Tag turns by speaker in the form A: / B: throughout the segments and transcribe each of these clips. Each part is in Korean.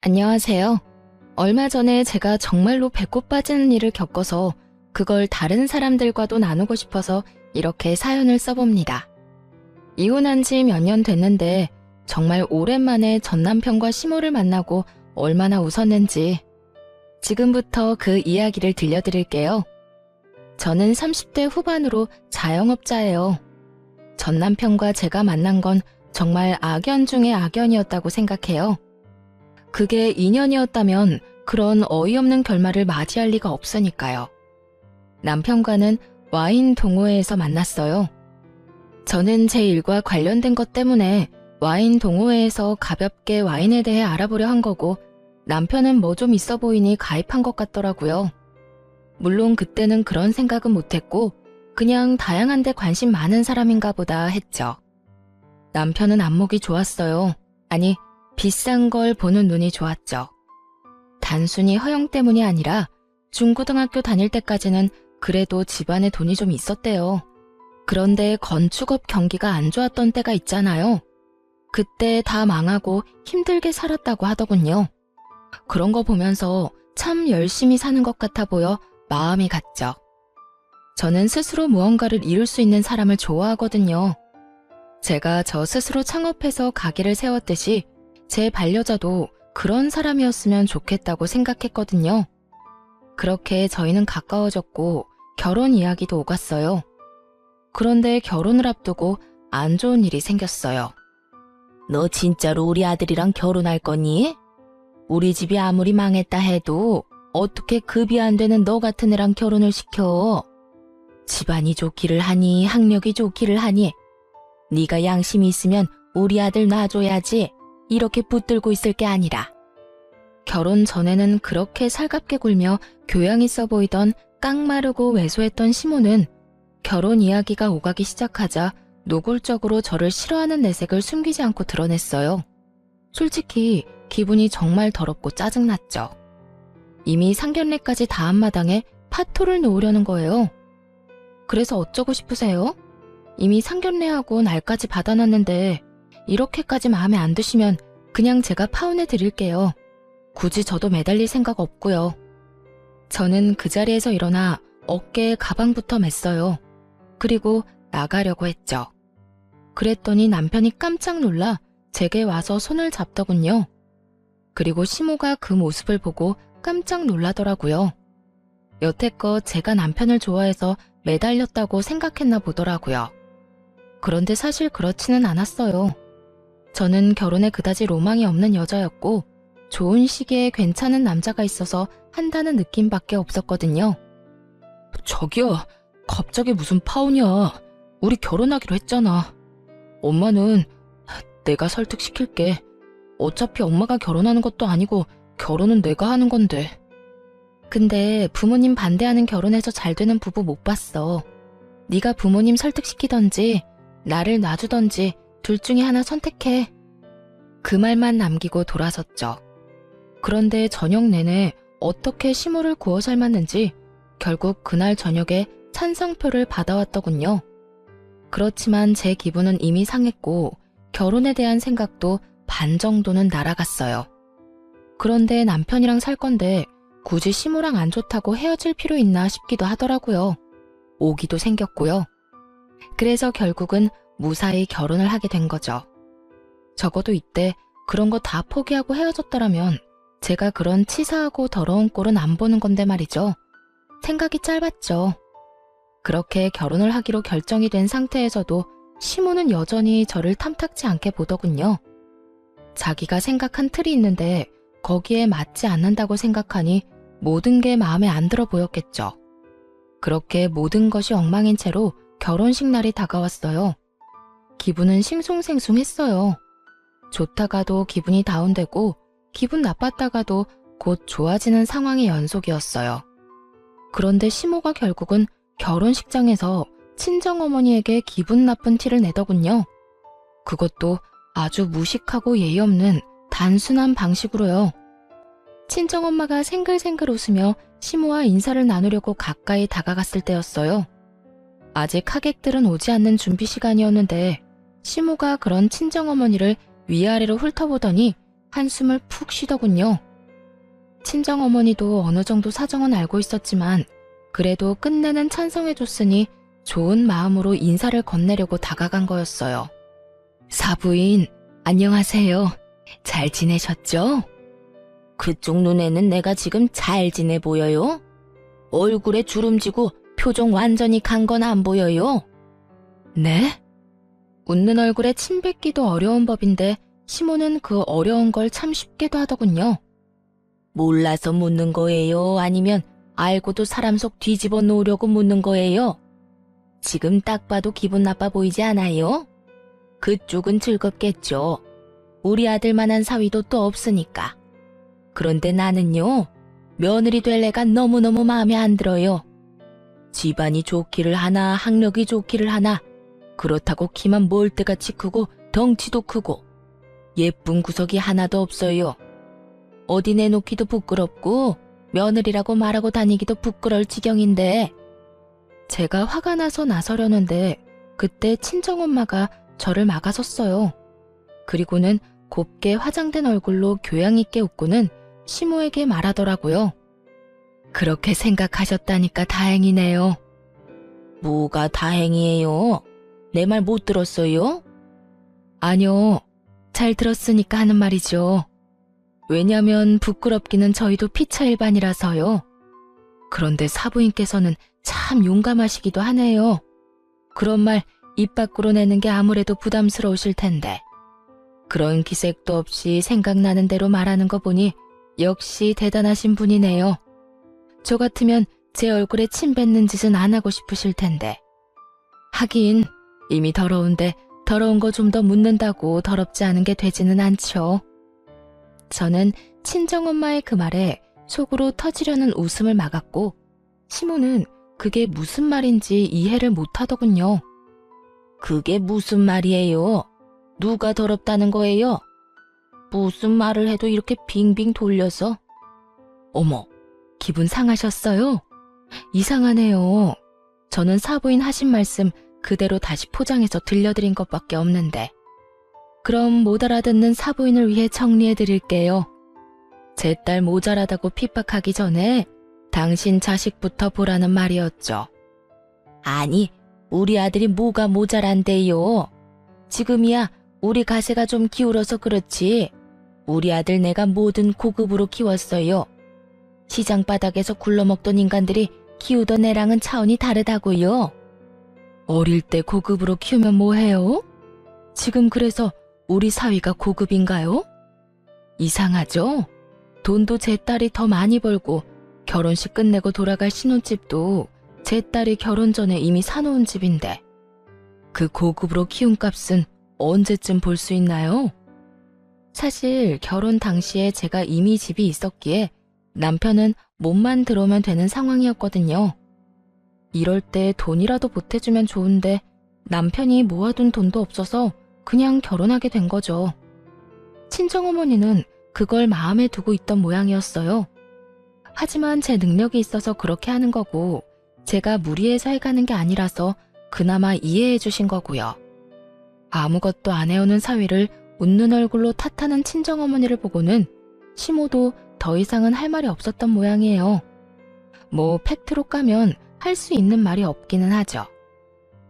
A: 안녕하세요. 얼마 전에 제가 정말로 배꼽 빠지는 일을 겪어서 그걸 다른 사람들과도 나누고 싶어서 이렇게 사연을 써봅니다. 이혼한 지 몇 년 됐는데 정말 오랜만에 전 남편과 시모를 만나고 얼마나 웃었는지 지금부터 그 이야기를 들려드릴게요. 저는 30대 후반으로 자영업자예요. 전 남편과 제가 만난 건 정말 악연 중의 악연이었다고 생각해요. 그게 인연이었다면 그런 어이없는 결말을 맞이할 리가 없으니까요. 남편과는 와인 동호회에서 만났어요. 저는 제 일과 관련된 것 때문에 와인 동호회에서 가볍게 와인에 대해 알아보려 한 거고 남편은 뭐 좀 있어 보이니 가입한 것 같더라고요. 물론 그때는 그런 생각은 못했고 그냥 다양한 데 관심 많은 사람인가 보다 했죠. 남편은 안목이 좋았어요. 아니, 비싼 걸 보는 눈이 좋았죠. 단순히 허영 때문이 아니라 중고등학교 다닐 때까지는 그래도 집안에 돈이 좀 있었대요. 그런데 건축업 경기가 안 좋았던 때가 있잖아요. 그때 다 망하고 힘들게 살았다고 하더군요. 그런 거 보면서 참 열심히 사는 것 같아 보여 마음이 갔죠. 저는 스스로 무언가를 이룰 수 있는 사람을 좋아하거든요. 제가 저 스스로 창업해서 가게를 세웠듯이 제 반려자도 그런 사람이었으면 좋겠다고 생각했거든요. 그렇게 저희는 가까워졌고 결혼 이야기도 오갔어요. 그런데 결혼을 앞두고 안 좋은 일이 생겼어요. 너 진짜로 우리 아들이랑 결혼할 거니? 우리 집이 아무리 망했다 해도 어떻게 급이 안 되는 너 같은 애랑 결혼을 시켜? 집안이 좋기를 하니 학력이 좋기를 하니 네가 양심이 있으면 우리 아들 놔줘야지. 이렇게 붙들고 있을 게 아니라. 결혼 전에는 그렇게 살갑게 굴며 교양 있어 보이던 깡마르고 왜소했던 시모는 결혼 이야기가 오가기 시작하자 노골적으로 저를 싫어하는 내색을 숨기지 않고 드러냈어요. 솔직히 기분이 정말 더럽고 짜증났죠. 이미 상견례까지 다 한 마당에 파토를 놓으려는 거예요. 그래서 어쩌고 싶으세요? 이미 상견례하고 날까지 받아놨는데 이렇게까지 마음에 안 드시면 그냥 제가 파혼해 드릴게요. 굳이 저도 매달릴 생각 없고요. 저는 그 자리에서 일어나 어깨에 가방부터 맸어요. 그리고 나가려고 했죠. 그랬더니 남편이 깜짝 놀라 제게 와서 손을 잡더군요. 그리고 시모가 그 모습을 보고 깜짝 놀라더라고요. 여태껏 제가 남편을 좋아해서 매달렸다고 생각했나 보더라고요. 그런데 사실 그렇지는 않았어요. 저는 결혼에 그다지 로망이 없는 여자였고 좋은 시기에 괜찮은 남자가 있어서 한다는 느낌밖에 없었거든요. 저기요, 갑자기 무슨 파혼이야. 우리 결혼하기로 했잖아. 엄마는 내가 설득시킬게. 어차피 엄마가 결혼하는 것도 아니고 결혼은 내가 하는 건데. 근데 부모님 반대하는 결혼해서 잘 되는 부부 못 봤어. 네가 부모님 설득시키던지 나를 놔주던지 둘 중에 하나 선택해. 그 말만 남기고 돌아섰죠. 그런데 저녁 내내 어떻게 시모를 구워 삶았는지 결국 그날 저녁에 찬성표를 받아왔더군요. 그렇지만 제 기분은 이미 상했고 결혼에 대한 생각도 반 정도는 날아갔어요. 그런데 남편이랑 살 건데 굳이 시모랑 안 좋다고 헤어질 필요 있나 싶기도 하더라고요. 오기도 생겼고요. 그래서 결국은 무사히 결혼을 하게 된 거죠. 적어도 이때 그런 거 다 포기하고 헤어졌더라면 제가 그런 치사하고 더러운 꼴은 안 보는 건데 말이죠. 생각이 짧았죠. 그렇게 결혼을 하기로 결정이 된 상태에서도 시모는 여전히 저를 탐탁지 않게 보더군요. 자기가 생각한 틀이 있는데 거기에 맞지 않는다고 생각하니 모든 게 마음에 안 들어 보였겠죠. 그렇게 모든 것이 엉망인 채로 결혼식 날이 다가왔어요. 기분은 싱숭생숭했어요. 좋다가도 기분이 다운되고 기분 나빴다가도 곧 좋아지는 상황의 연속이었어요. 그런데 시모가 결국은 결혼식장에서 친정어머니에게 기분 나쁜 티를 내더군요. 그것도 아주 무식하고 예의 없는 단순한 방식으로요. 친정엄마가 생글생글 웃으며 시모와 인사를 나누려고 가까이 다가갔을 때였어요. 아직 하객들은 오지 않는 준비 시간이었는데 시모가 그런 친정어머니를 위아래로 훑어보더니 한숨을 푹 쉬더군요. 친정어머니도 어느 정도 사정은 알고 있었지만 그래도 끝내는 찬성해줬으니 좋은 마음으로 인사를 건네려고 다가간 거였어요. 사부인, 안녕하세요. 잘 지내셨죠? 그쪽 눈에는 내가 지금 잘 지내 보여요? 얼굴에 주름지고 표정 완전히 간 건 안 보여요? 네? 웃는 얼굴에 침 뱉기도 어려운 법인데 시모는 그 어려운 걸 참 쉽게도 하더군요. 몰라서 묻는 거예요? 아니면 알고도 사람 속 뒤집어 놓으려고 묻는 거예요? 지금 딱 봐도 기분 나빠 보이지 않아요? 그쪽은 즐겁겠죠. 우리 아들만한 사위도 또 없으니까. 그런데 나는요, 며느리 될 애가 너무너무 마음에 안 들어요. 집안이 좋기를 하나, 학력이 좋기를 하나, 그렇다고 키만 몰대같이 크고 덩치도 크고 예쁜 구석이 하나도 없어요. 어디 내놓기도 부끄럽고 며느리라고 말하고 다니기도 부끄러울 지경인데. 제가 화가 나서 나서려는데 그때 친정엄마가 저를 막아섰어요. 그리고는 곱게 화장된 얼굴로 교양 있게 웃고는 시모에게 말하더라고요. 그렇게 생각하셨다니까 다행이네요. 뭐가 다행이에요? 내 말 못 들었어요? 아니요, 잘 들었으니까 하는 말이죠. 왜냐면 부끄럽기는 저희도 피차일반이라서요. 그런데 사부인께서는 참 용감하시기도 하네요. 그런 말 입 밖으로 내는 게 아무래도 부담스러우실 텐데. 그런 기색도 없이 생각나는 대로 말하는 거 보니 역시 대단하신 분이네요. 저 같으면 제 얼굴에 침 뱉는 짓은 안 하고 싶으실 텐데. 하긴 이미 더러운데 더러운 거 좀 더 묻는다고 더럽지 않은 게 되지는 않죠. 저는 친정엄마의 그 말에 속으로 터지려는 웃음을 막았고 시모는 그게 무슨 말인지 이해를 못하더군요. 그게 무슨 말이에요? 누가 더럽다는 거예요? 무슨 말을 해도 이렇게 빙빙 돌려서. 어머, 기분 상하셨어요? 이상하네요. 저는 사부인 하신 말씀 그대로 다시 포장해서 들려드린 것밖에 없는데. 그럼 못 알아듣는 사부인을 위해 정리해드릴게요. 제 딸 모자라다고 핍박하기 전에 당신 자식부터 보라는 말이었죠. 아니, 우리 아들이 뭐가 모자란데요? 지금이야 우리 가세가 좀 기울어서 그렇지. 우리 아들 내가 뭐든 고급으로 키웠어요. 시장 바닥에서 굴러먹던 인간들이 키우던 애랑은 차원이 다르다고요. 어릴 때 고급으로 키우면 뭐해요? 지금 그래서 우리 사위가 고급인가요? 이상하죠? 돈도 제 딸이 더 많이 벌고 결혼식 끝내고 돌아갈 신혼집도 제 딸이 결혼 전에 이미 사놓은 집인데 그 고급으로 키운 값은 언제쯤 볼 수 있나요? 사실 결혼 당시에 제가 이미 집이 있었기에 남편은 몸만 들어오면 되는 상황이었거든요. 이럴 때 돈이라도 보태주면 좋은데 남편이 모아둔 돈도 없어서 그냥 결혼하게 된 거죠. 친정어머니는 그걸 마음에 두고 있던 모양이었어요. 하지만 제 능력이 있어서 그렇게 하는 거고 제가 무리해서 해가는 게 아니라서 그나마 이해해 주신 거고요. 아무것도 안 해오는 사위를 웃는 얼굴로 탓하는 친정어머니를 보고는 시모도 더 이상은 할 말이 없었던 모양이에요. 뭐 팩트로 까면 할 수 있는 말이 없기는 하죠.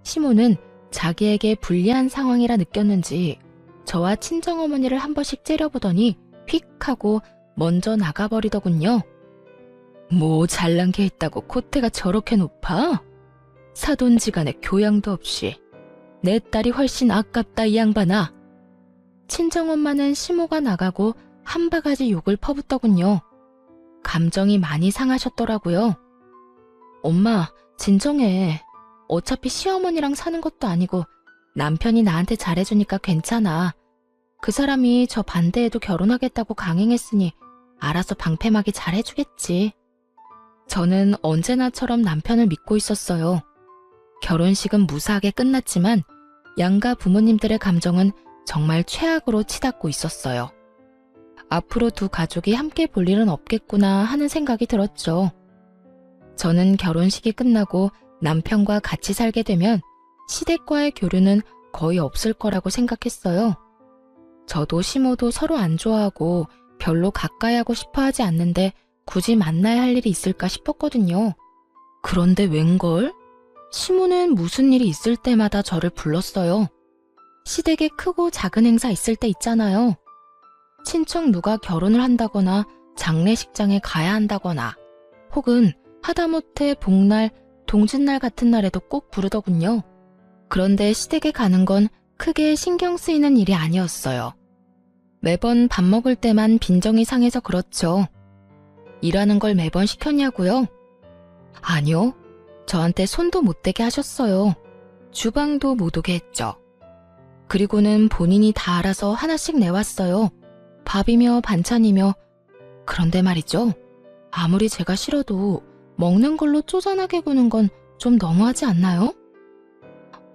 A: 시모는 자기에게 불리한 상황이라 느꼈는지 저와 친정어머니를 한 번씩 째려보더니 휙 하고 먼저 나가버리더군요. 뭐 잘난 게 있다고 콧대가 저렇게 높아? 사돈지간에 교양도 없이. 내 딸이 훨씬 아깝다 이 양반아. 친정엄마는 시모가 나가고 한 바가지 욕을 퍼붓더군요. 감정이 많이 상하셨더라고요. 엄마, 진정해. 어차피 시어머니랑 사는 것도 아니고 남편이 나한테 잘해주니까 괜찮아. 그 사람이 저 반대해도 결혼하겠다고 강행했으니 알아서 방패막이 잘해주겠지. 저는 언제나처럼 남편을 믿고 있었어요. 결혼식은 무사하게 끝났지만 양가 부모님들의 감정은 정말 최악으로 치닫고 있었어요. 앞으로 두 가족이 함께 볼 일은 없겠구나 하는 생각이 들었죠. 저는 결혼식이 끝나고 남편과 같이 살게 되면 시댁과의 교류는 거의 없을 거라고 생각했어요. 저도 시모도 서로 안 좋아하고 별로 가까이 하고 싶어 하지 않는데 굳이 만나야 할 일이 있을까 싶었거든요. 그런데 웬걸? 시모는 무슨 일이 있을 때마다 저를 불렀어요. 시댁에 크고 작은 행사 있을 때 있잖아요. 친척 누가 결혼을 한다거나 장례식장에 가야 한다거나 혹은 하다못해 복날, 동짓날 같은 날에도 꼭 부르더군요. 그런데 시댁에 가는 건 크게 신경 쓰이는 일이 아니었어요. 매번 밥 먹을 때만 빈정이 상해서 그렇죠. 일하는 걸 매번 시켰냐고요? 아니요. 저한테 손도 못 대게 하셨어요. 주방도 못 오게 했죠. 그리고는 본인이 다 알아서 하나씩 내왔어요. 밥이며 반찬이며. 그런데 말이죠. 아무리 제가 싫어도 먹는 걸로 쪼잔하게 구는 건 좀 너무하지 않나요?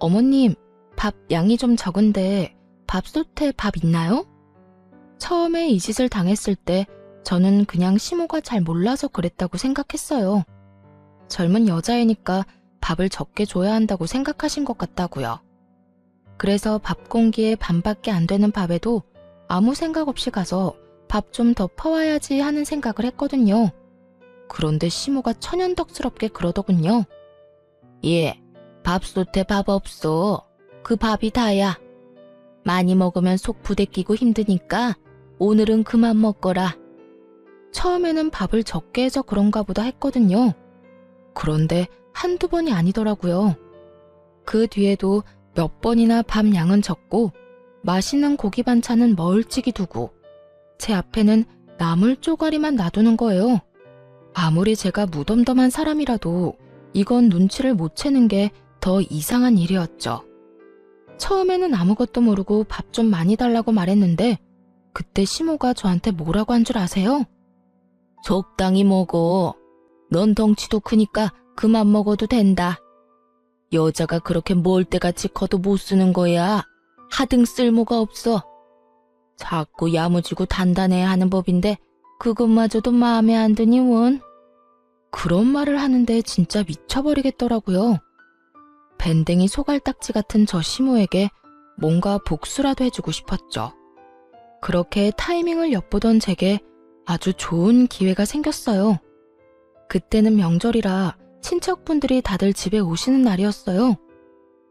A: 어머님, 밥 양이 좀 적은데 밥솥에 밥 있나요? 처음에 이 짓을 당했을 때 저는 그냥 시모가 잘 몰라서 그랬다고 생각했어요. 젊은 여자애니까 밥을 적게 줘야 한다고 생각하신 것 같다고요. 그래서 밥 공기에 반밖에 안 되는 밥에도 아무 생각 없이 가서 밥 좀 더 퍼와야지 하는 생각을 했거든요. 그런데 시모가 천연덕스럽게 그러더군요. 예, 밥솥에 밥 없어. 그 밥이 다야. 많이 먹으면 속 부대끼고 힘드니까 오늘은 그만 먹거라. 처음에는 밥을 적게 해서 그런가 보다 했거든요. 그런데 한두 번이 아니더라고요. 그 뒤에도 몇 번이나 밥 양은 적고 맛있는 고기 반찬은 멀찍이 두고 제 앞에는 나물 쪼가리만 놔두는 거예요. 아무리 제가 무덤덤한 사람이라도 이건 눈치를 못 채는 게 더 이상한 일이었죠. 처음에는 아무것도 모르고 밥 좀 많이 달라고 말했는데 그때 시모가 저한테 뭐라고 한 줄 아세요? 적당히 먹어. 넌 덩치도 크니까 그만 먹어도 된다. 여자가 그렇게 멀때같이 커도 못 쓰는 거야. 하등 쓸모가 없어. 자꾸 야무지고 단단해야 하는 법인데 그것마저도 마음에 안 드니 원. 그런 말을 하는데 진짜 미쳐버리겠더라고요. 밴댕이 소갈딱지 같은 저 시모에게 뭔가 복수라도 해주고 싶었죠. 그렇게 타이밍을 엿보던 제게 아주 좋은 기회가 생겼어요. 그때는 명절이라 친척분들이 다들 집에 오시는 날이었어요.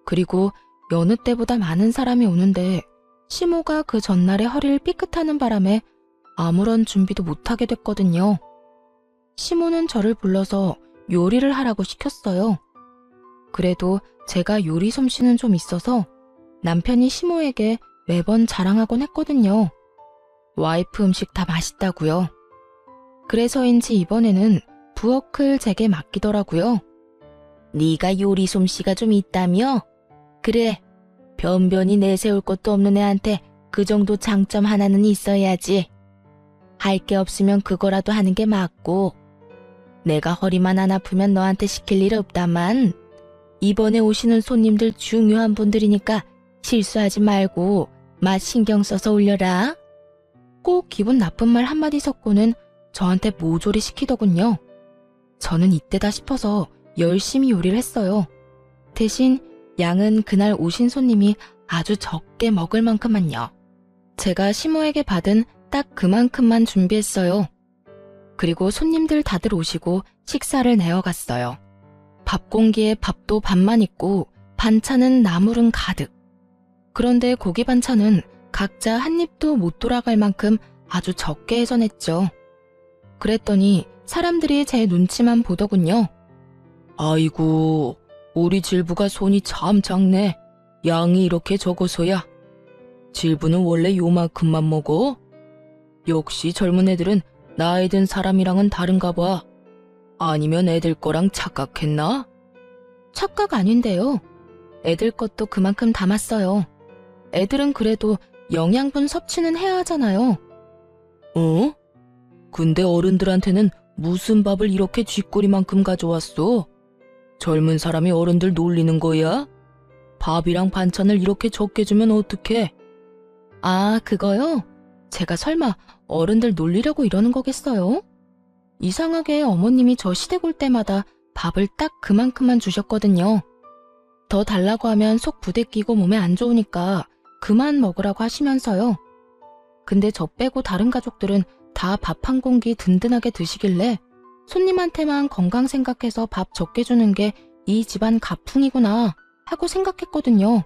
A: 그리고 여느 때보다 많은 사람이 오는데 시모가 그 전날에 허리를 삐끗하는 바람에 아무런 준비도 못하게 됐거든요. 시모는 저를 불러서 요리를 하라고 시켰어요. 그래도 제가 요리 솜씨는 좀 있어서 남편이 시모에게 매번 자랑하곤 했거든요. 와이프 음식 다 맛있다고요. 그래서인지 이번에는 부엌을 제게 맡기더라고요. 네가 요리 솜씨가 좀 있다며? 그래, 변변히 내세울 것도 없는 애한테 그 정도 장점 하나는 있어야지. 할 게 없으면 그거라도 하는 게 맞고. 내가 허리만 안 아프면 너한테 시킬 일 없다만 이번에 오시는 손님들 중요한 분들이니까 실수하지 말고 맛 신경 써서 올려라. 꼭 기분 나쁜 말 한마디 섞고는 저한테 모조리 시키더군요. 저는 이때다 싶어서 열심히 요리를 했어요. 대신 양은 그날 오신 손님이 아주 적게 먹을 만큼만요. 제가 시모에게 받은 딱 그만큼만 준비했어요. 그리고 손님들 다들 오시고 식사를 내어갔어요. 밥 공기에 밥도 반만 있고 반찬은 나물은 가득. 그런데 고기 반찬은 각자 한 입도 못 돌아갈 만큼 아주 적게 해서 냈죠. 그랬더니 사람들이 제 눈치만 보더군요. 아이고, 우리 질부가 손이 참 작네. 양이 이렇게 적어서야. 질부는 원래 요만큼만 먹어? 역시 젊은 애들은 나이 든 사람이랑은 다른가 봐. 아니면 애들 거랑 착각했나? 착각 아닌데요. 애들 것도 그만큼 담았어요. 애들은 그래도 영양분 섭취는 해야 하잖아요. 어? 근데 어른들한테는 무슨 밥을 이렇게 쥐꼬리만큼 가져왔어? 젊은 사람이 어른들 놀리는 거야? 밥이랑 반찬을 이렇게 적게 주면 어떡해? 아, 그거요? 제가 설마 어른들 놀리려고 이러는 거겠어요? 이상하게 어머님이 저 시댁 올 때마다 밥을 딱 그만큼만 주셨거든요. 더 달라고 하면 속 부대끼고 몸에 안 좋으니까 그만 먹으라고 하시면서요. 근데 저 빼고 다른 가족들은 다 밥 한 공기 든든하게 드시길래 손님한테만 건강 생각해서 밥 적게 주는 게 이 집안 가풍이구나 하고 생각했거든요.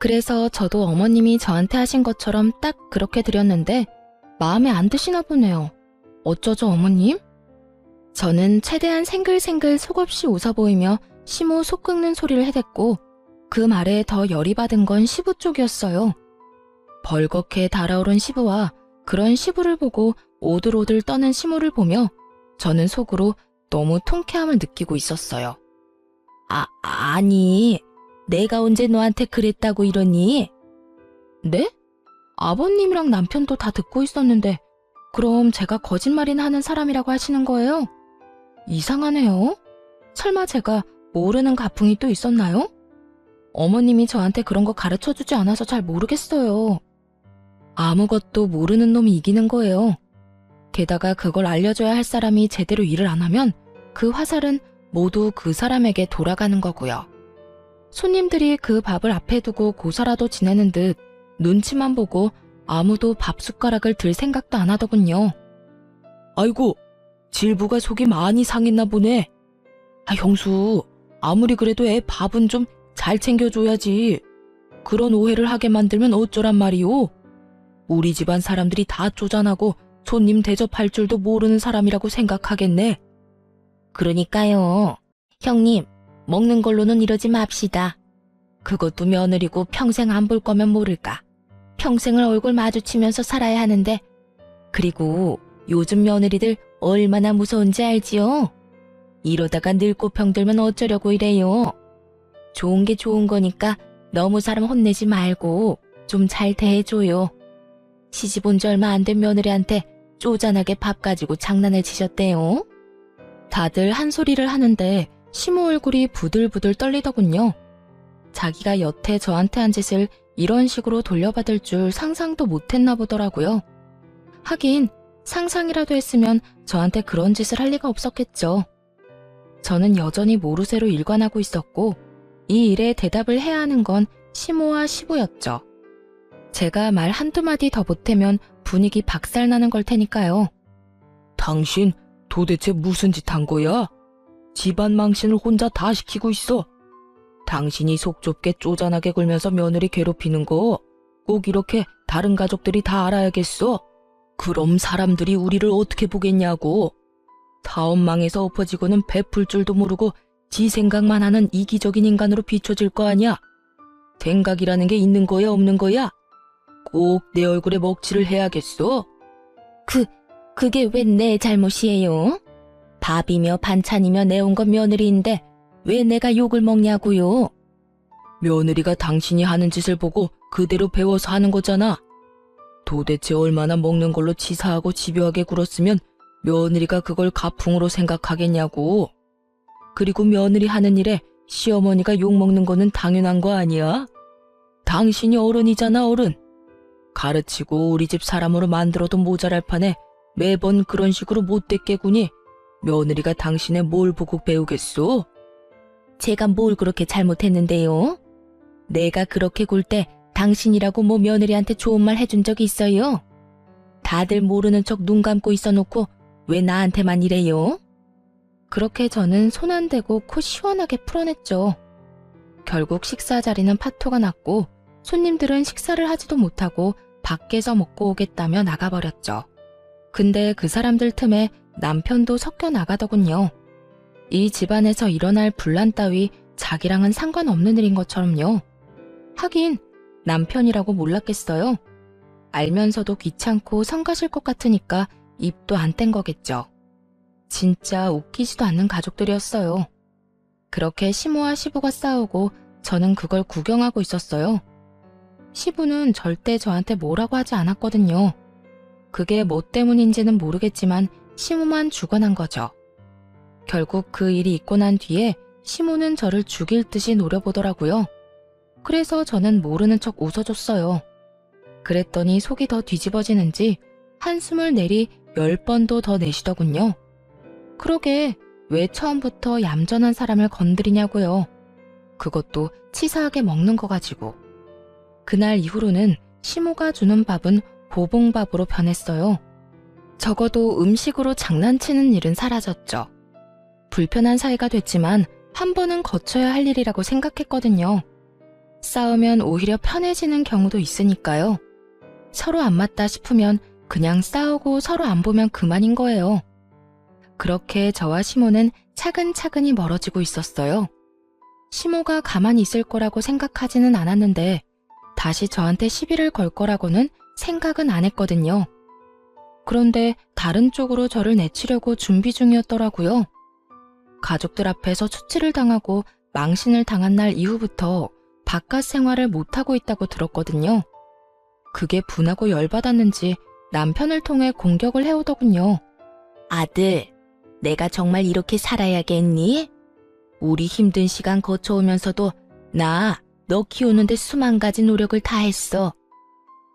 A: 그래서 저도 어머님이 저한테 하신 것처럼 딱 그렇게 드렸는데 마음에 안 드시나 보네요. 어쩌죠, 어머님? 저는 최대한 생글생글 속없이 웃어 보이며 시모 속 끓는 소리를 해댔고 그 말에 더 열이 받은 건 시부 쪽이었어요. 벌겋게 달아오른 시부와 그런 시부를 보고 오들오들 떠는 시모를 보며 저는 속으로 너무 통쾌함을 느끼고 있었어요. 아니, 내가 언제 너한테 그랬다고 이러니? 네? 아버님이랑 남편도 다 듣고 있었는데 그럼 제가 거짓말이나 하는 사람이라고 하시는 거예요? 이상하네요. 설마 제가 모르는 가풍이 또 있었나요? 어머님이 저한테 그런 거 가르쳐주지 않아서 잘 모르겠어요. 아무것도 모르는 놈이 이기는 거예요. 게다가 그걸 알려줘야 할 사람이 제대로 일을 안 하면 그 화살은 모두 그 사람에게 돌아가는 거고요. 손님들이 그 밥을 앞에 두고 고사라도 지내는 듯 눈치만 보고 아무도 밥 숟가락을 들 생각도 안 하더군요. 아이고, 질부가 속이 많이 상했나 보네. 형수, 아무리 그래도 애 밥은 좀 잘 챙겨줘야지. 그런 오해를 하게 만들면 어쩌란 말이오. 우리 집안 사람들이 다 쪼잔하고 손님 대접할 줄도 모르는 사람이라고 생각하겠네. 그러니까요. 형님, 먹는 걸로는 이러지 맙시다. 그것도 며느리고 평생 안 볼 거면 모를까. 평생을 얼굴 마주치면서 살아야 하는데. 그리고 요즘 며느리들 얼마나 무서운지 알지요? 이러다가 늙고 병들면 어쩌려고 이래요. 좋은 게 좋은 거니까 너무 사람 혼내지 말고 좀 잘 대해줘요. 시집 온 지 얼마 안 된 며느리한테 쪼잔하게 밥 가지고 장난을 치셨대요. 다들 한 소리를 하는데 시모 얼굴이 부들부들 떨리더군요. 자기가 여태 저한테 한 짓을 이런 식으로 돌려받을 줄 상상도 못했나 보더라고요. 하긴 상상이라도 했으면 저한테 그런 짓을 할 리가 없었겠죠. 저는 여전히 모르쇠로 일관하고 있었고 이 일에 대답을 해야 하는 건 시모와 시부였죠. 제가 말 한두 마디 더 보태면 분위기 박살나는 걸 테니까요. 당신 도대체 무슨 짓 한 거야? 집안 망신을 혼자 다 시키고 있어. 당신이 속 좁게 쪼잔하게 굴면서 며느리 괴롭히는 거 꼭 이렇게 다른 가족들이 다 알아야겠어. 그럼 사람들이 우리를 어떻게 보겠냐고. 다음 망에서 엎어지고는 베풀 줄도 모르고 지 생각만 하는 이기적인 인간으로 비춰질 거 아니야. 생각이라는 게 있는 거야 없는 거야? 꼭 내 얼굴에 먹칠을 해야겠어. 그게 왜 내 잘못이에요? 밥이며 반찬이며 내온 건 며느리인데 왜 내가 욕을 먹냐고요? 며느리가 당신이 하는 짓을 보고 그대로 배워서 하는 거잖아. 도대체 얼마나 먹는 걸로 치사하고 집요하게 굴었으면 며느리가 그걸 가풍으로 생각하겠냐고. 그리고 며느리 하는 일에 시어머니가 욕먹는 거는 당연한 거 아니야? 당신이 어른이잖아, 어른. 가르치고 우리 집 사람으로 만들어도 모자랄 판에 매번 그런 식으로 못됐게 구니 며느리가 당신의 뭘 보고 배우겠소? 제가 뭘 그렇게 잘못했는데요? 내가 그렇게 굴 때 당신이라고 뭐 며느리한테 좋은 말 해준 적이 있어요? 다들 모르는 척 눈 감고 있어놓고 왜 나한테만 이래요? 그렇게 저는 손 안 대고 코 시원하게 풀어냈죠. 결국 식사 자리는 파토가 났고 손님들은 식사를 하지도 못하고 밖에서 먹고 오겠다며 나가버렸죠. 근데 그 사람들 틈에 남편도 섞여 나가더군요. 이 집안에서 일어날 분란 따위 자기랑은 상관없는 일인 것처럼요. 하긴 남편이라고 몰랐겠어요. 알면서도 귀찮고 성가실 것 같으니까 입도 안 뗀 거겠죠. 진짜 웃기지도 않는 가족들이었어요. 그렇게 시모와 시부가 싸우고 저는 그걸 구경하고 있었어요. 시부는 절대 저한테 뭐라고 하지 않았거든요. 그게 뭐 때문인지는 모르겠지만 시모만 죽어난 거죠. 결국 그 일이 있고 난 뒤에 시모는 저를 죽일 듯이 노려보더라고요. 그래서 저는 모르는 척 웃어줬어요. 그랬더니 속이 더 뒤집어지는지 한숨을 내리 10번도 더 내쉬더군요. 그러게 왜 처음부터 얌전한 사람을 건드리냐고요. 그것도 치사하게 먹는 거 가지고. 그날 이후로는 시모가 주는 밥은 보봉밥으로 변했어요. 적어도 음식으로 장난치는 일은 사라졌죠. 불편한 사이가 됐지만 한 번은 거쳐야 할 일이라고 생각했거든요. 싸우면 오히려 편해지는 경우도 있으니까요. 서로 안 맞다 싶으면 그냥 싸우고 서로 안 보면 그만인 거예요. 그렇게 저와 시모는 차근차근히 멀어지고 있었어요. 시모가 가만히 있을 거라고 생각하지는 않았는데 다시 저한테 시비를 걸 거라고는 생각은 안 했거든요. 그런데 다른 쪽으로 저를 내치려고 준비 중이었더라고요. 가족들 앞에서 수치를 당하고 망신을 당한 날 이후부터 바깥 생활을 못하고 있다고 들었거든요. 그게 분하고 열받았는지 남편을 통해 공격을 해오더군요. 아들, 내가 정말 이렇게 살아야겠니? 우리 힘든 시간 거쳐오면서도 나 너 키우는데 수만 가지 노력을 다했어.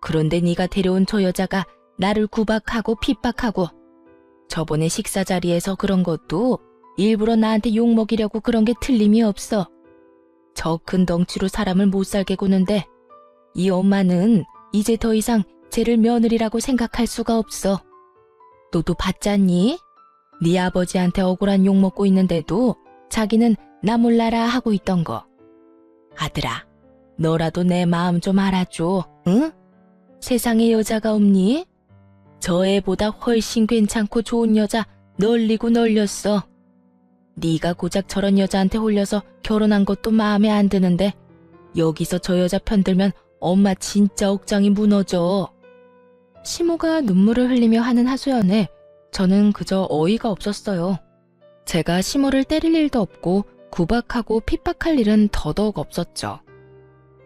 A: 그런데 네가 데려온 저 여자가 나를 구박하고 핍박하고 저번에 식사 자리에서 그런 것도 일부러 나한테 욕먹이려고 그런 게 틀림이 없어. 저 큰 덩치로 사람을 못 살게 구는데 이 엄마는 이제 더 이상 쟤를 며느리라고 생각할 수가 없어. 너도 봤잖니? 네 아버지한테 억울한 욕 먹고 있는데도 자기는 나 몰라라 하고 있던 거. 아들아, 너라도 내 마음 좀 알아줘, 응? 세상에 여자가 없니? 저 애보다 훨씬 괜찮고 좋은 여자 널리고 널렸어. 네가 고작 저런 여자한테 홀려서 결혼한 것도 마음에 안 드는데 여기서 저 여자 편들면 엄마 진짜 억장이 무너져. 시모가 눈물을 흘리며 하는 하소연에 저는 그저 어이가 없었어요. 제가 시모를 때릴 일도 없고 구박하고 핍박할 일은 더더욱 없었죠.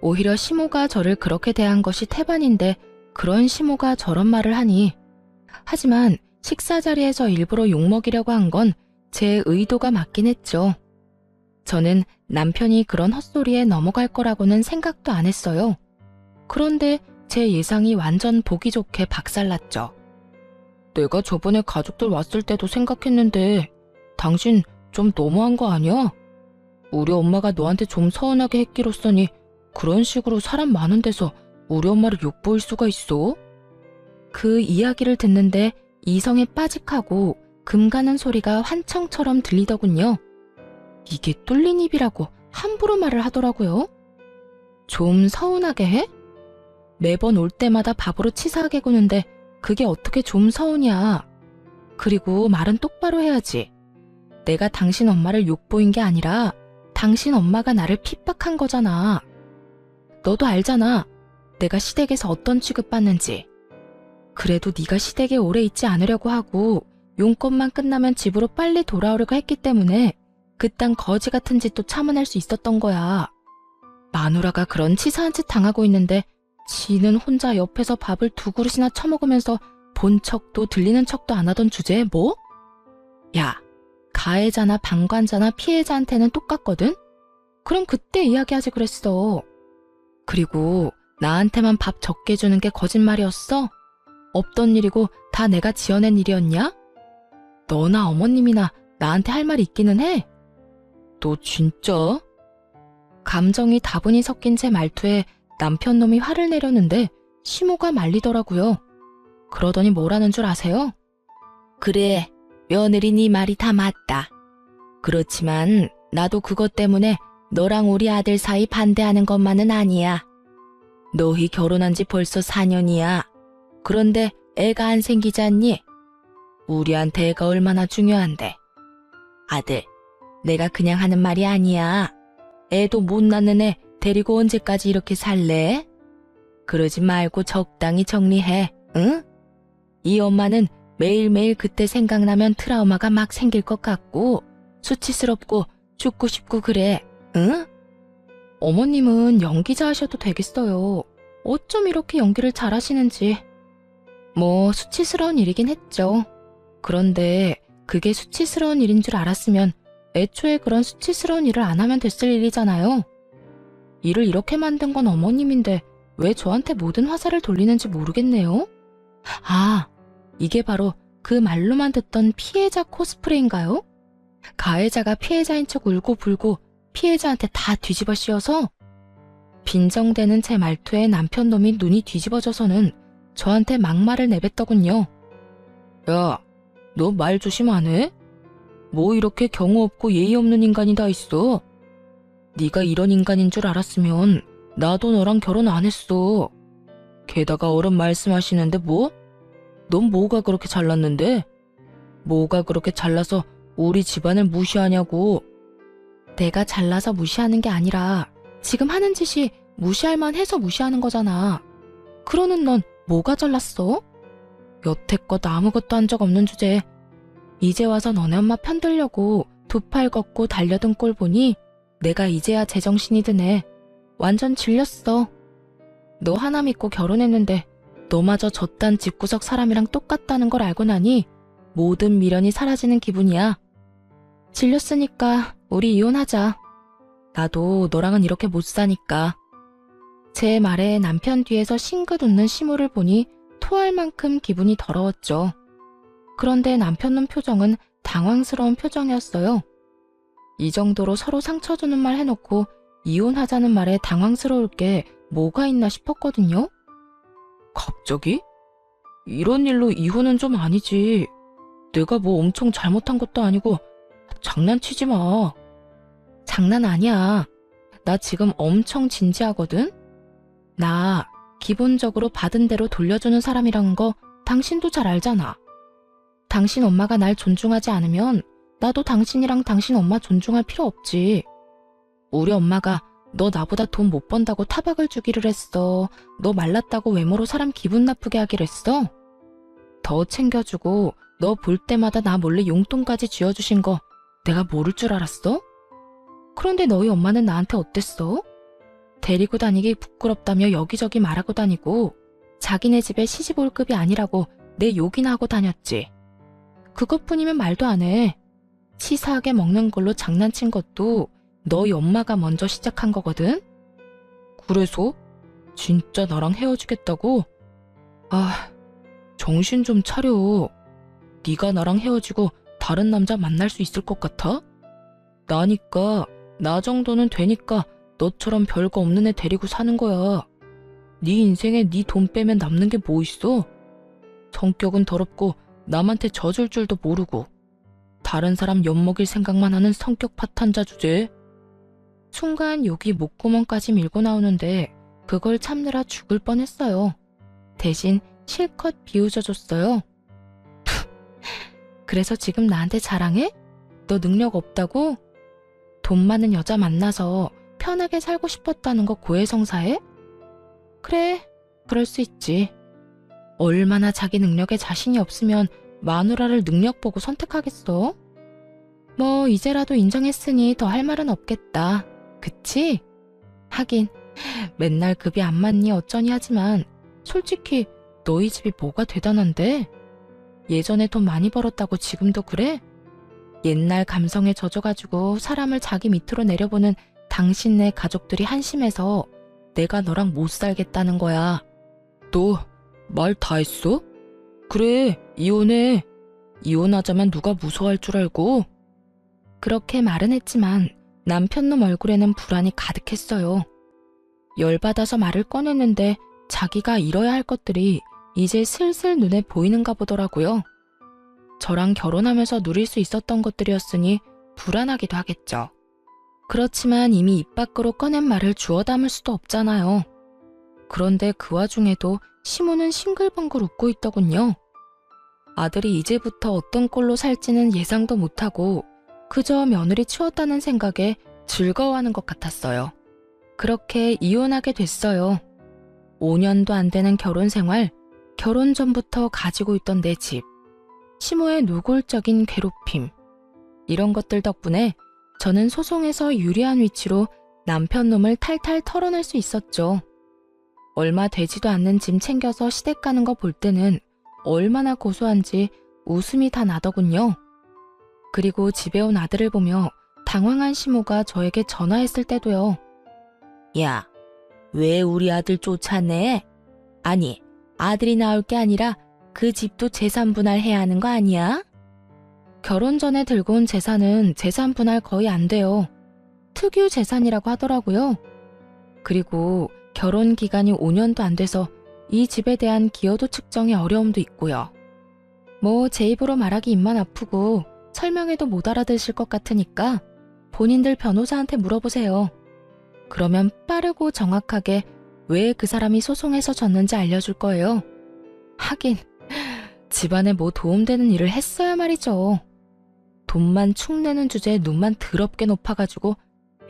A: 오히려 시모가 저를 그렇게 대한 것이 태반인데 그런 시모가 저런 말을 하니. 하지만 식사 자리에서 일부러 욕먹이려고 한 건 제 의도가 맞긴 했죠. 저는 남편이 그런 헛소리에 넘어갈 거라고는 생각도 안 했어요. 그런데 제 예상이 완전 보기 좋게 박살났죠. 내가 저번에 가족들 왔을 때도 생각했는데 당신 좀 너무한 거 아니야? 우리 엄마가 너한테 좀 서운하게 했기로써니 그런 식으로 사람 많은 데서 우리 엄마를 욕보일 수가 있어? 그 이야기를 듣는데 이성에 빠직하고 금 가는 소리가 환청처럼 들리더군요. 이게 뚫린 입이라고 함부로 말을 하더라고요. 좀 서운하게 해? 매번 올 때마다 밥으로 치사하게 구는데 그게 어떻게 좀 서운이야. 그리고 말은 똑바로 해야지. 내가 당신 엄마를 욕보인 게 아니라 당신 엄마가 나를 핍박한 거잖아. 너도 알잖아. 내가 시댁에서 어떤 취급받는지. 그래도 네가 시댁에 오래 있지 않으려고 하고 용건만 끝나면 집으로 빨리 돌아오려고 했기 때문에 그딴 거지 같은 짓도 참아낼 수 있었던 거야. 마누라가 그런 치사한 짓 당하고 있는데 지는 혼자 옆에서 밥을 2그릇이나 처먹으면서 본 척도 들리는 척도 안 하던 주제에 뭐? 야, 가해자나 방관자나 피해자한테는 똑같거든? 그럼 그때 이야기하지 그랬어. 그리고 나한테만 밥 적게 주는 게 거짓말이었어? 없던 일이고 다 내가 지어낸 일이었냐? 너나 어머님이나 나한테 할 말 있기는 해? 너 진짜? 감정이 다분히 섞인 제 말투에 남편 놈이 화를 내려는데 시모가 말리더라고요. 그러더니 뭐라는 줄 아세요? 그래, 며느리 네 말이 다 맞다. 그렇지만 나도 그것 때문에 너랑 우리 아들 사이 반대하는 것만은 아니야. 너희 결혼한 지 벌써 4년이야. 그런데 애가 안 생기지 않니? 우리한테 애가 얼마나 중요한데. 아들, 내가 그냥 하는 말이 아니야. 애도 못 낳는 애 데리고 언제까지 이렇게 살래? 그러지 말고 적당히 정리해, 응? 이 엄마는 매일매일 그때 생각나면 트라우마가 막 생길 것 같고 수치스럽고 죽고 싶고 그래, 응? 어머님은 연기자 하셔도 되겠어요. 어쩜 이렇게 연기를 잘하시는지. 뭐 수치스러운 일이긴 했죠. 그런데 그게 수치스러운 일인 줄 알았으면 애초에 그런 수치스러운 일을 안 하면 됐을 일이잖아요. 일을 이렇게 만든 건 어머님인데 왜 저한테 모든 화살을 돌리는지 모르겠네요. 아, 이게 바로 그 말로만 듣던 피해자 코스프레인가요? 가해자가 피해자인 척 울고 불고 피해자한테 다 뒤집어 씌워서? 빈정대는 제 말투에 남편 놈이 눈이 뒤집어져서는 저한테 막말을 내뱉더군요. 야, 너 말 조심 안 해? 뭐 이렇게 경우 없고 예의 없는 인간이 다 있어? 네가 이런 인간인 줄 알았으면 나도 너랑 결혼 안 했어. 게다가 어른 말씀하시는데 뭐? 넌 뭐가 그렇게 잘났는데? 뭐가 그렇게 잘나서 우리 집안을 무시하냐고. 내가 잘나서 무시하는 게 아니라 지금 하는 짓이 무시할 만해서 무시하는 거잖아. 그러는 넌 뭐가 잘났어? 여태껏 아무것도 한 적 없는 주제에 이제 와서 너네 엄마 편들려고 두 팔 걷고 달려든 꼴 보니 내가 이제야 제정신이 드네. 완전 질렸어. 너 하나 믿고 결혼했는데 너마저 저딴 집구석 사람이랑 똑같다는 걸 알고 나니 모든 미련이 사라지는 기분이야. 질렸으니까 우리 이혼하자. 나도 너랑은 이렇게 못 사니까. 제 말에 남편 뒤에서 싱긋 웃는 시무를 보니 토할 만큼 기분이 더러웠죠. 그런데 남편놈 표정은 당황스러운 표정이었어요. 이 정도로 서로 상처 주는 말 해놓고 이혼하자는 말에 당황스러울 게 뭐가 있나 싶었거든요. 갑자기? 이런 일로 이혼은 좀 아니지. 내가 뭐 엄청 잘못한 것도 아니고 장난치지 마. 장난 아니야. 나 지금 엄청 진지하거든? 나 기본적으로 받은 대로 돌려주는 사람이라는 거 당신도 잘 알잖아. 당신 엄마가 날 존중하지 않으면 나도 당신이랑 당신 엄마 존중할 필요 없지. 우리 엄마가 너 나보다 돈 못 번다고 타박을 주기를 했어. 너 말랐다고 외모로 사람 기분 나쁘게 하기를 했어. 더 챙겨주고 너 볼 때마다 나 몰래 용돈까지 쥐어주신 거 내가 모를 줄 알았어? 그런데 너희 엄마는 나한테 어땠어? 데리고 다니기 부끄럽다며 여기저기 말하고 다니고 자기네 집에 시집 올 급이 아니라고 내 욕이나 하고 다녔지. 그것뿐이면 말도 안 해. 치사하게 먹는 걸로 장난친 것도 너희 엄마가 먼저 시작한 거거든? 그래서? 진짜 나랑 헤어지겠다고? 아, 정신 좀 차려. 네가 나랑 헤어지고 다른 남자 만날 수 있을 것 같아? 나니까, 나 정도는 되니까 너처럼 별거 없는 애 데리고 사는 거야. 네 인생에 네 돈 빼면 남는 게 뭐 있어? 성격은 더럽고 남한테 져줄 줄도 모르고 다른 사람 엿먹일 생각만 하는 성격 파탄자 주제. 순간 욕이 목구멍까지 밀고 나오는데 그걸 참느라 죽을 뻔했어요. 대신 실컷 비웃어줬어요. 그래서 지금 나한테 자랑해? 너 능력 없다고? 돈 많은 여자 만나서 편하게 살고 싶었다는 거 고해성사해? 그래, 그럴 수 있지. 얼마나 자기 능력에 자신이 없으면 마누라를 능력 보고 선택하겠어? 뭐 이제라도 인정했으니 더 할 말은 없겠다. 그치? 하긴 맨날 급이 안 맞니 어쩌니 하지만 솔직히 너희 집이 뭐가 대단한데? 예전에 돈 많이 벌었다고 지금도 그래? 옛날 감성에 젖어가지고 사람을 자기 밑으로 내려보는 당신네 가족들이 한심해서 내가 너랑 못 살겠다는 거야. 너 말 다 했어? 그래, 이혼해. 이혼하자면 누가 무서워할 줄 알고? 그렇게 말은 했지만 남편놈 얼굴에는 불안이 가득했어요. 열받아서 말을 꺼냈는데 자기가 이뤄야 할 것들이 이제 슬슬 눈에 보이는가 보더라고요. 저랑 결혼하면서 누릴 수 있었던 것들이었으니 불안하기도 하겠죠. 그렇지만 이미 입 밖으로 꺼낸 말을 주워 담을 수도 없잖아요. 그런데 그 와중에도 시모는 싱글벙글 웃고 있더군요. 아들이 이제부터 어떤 꼴로 살지는 예상도 못하고 그저 며느리 치웠다는 생각에 즐거워하는 것 같았어요. 그렇게 이혼하게 됐어요. 5년도 안 되는 결혼 생활, 결혼 전부터 가지고 있던 내 집, 시모의 노골적인 괴롭힘, 이런 것들 덕분에 저는 소송에서 유리한 위치로 남편 놈을 탈탈 털어낼 수 있었죠. 얼마 되지도 않는 짐 챙겨서 시댁 가는 거 볼 때는 얼마나 고소한지 웃음이 다 나더군요. 그리고 집에 온 아들을 보며 당황한 시모가 저에게 전화했을 때도요. 야, 왜 우리 아들 쫓아내? 아니, 아들이 나올 게 아니라 그 집도 재산 분할해야 하는 거 아니야? 결혼 전에 들고 온 재산은 재산 분할 거의 안 돼요. 특유 재산이라고 하더라고요. 그리고 결혼 기간이 5년도 안 돼서 이 집에 대한 기여도 측정의 어려움도 있고요. 뭐 제 입으로 말하기 입만 아프고 설명해도 못 알아들으실 것 같으니까 본인들 변호사한테 물어보세요. 그러면 빠르고 정확하게 왜 그 사람이 소송해서 졌는지 알려줄 거예요. 하긴 집안에 뭐 도움되는 일을 했어야 말이죠. 돈만 축내는 주제에 눈만 더럽게 높아가지고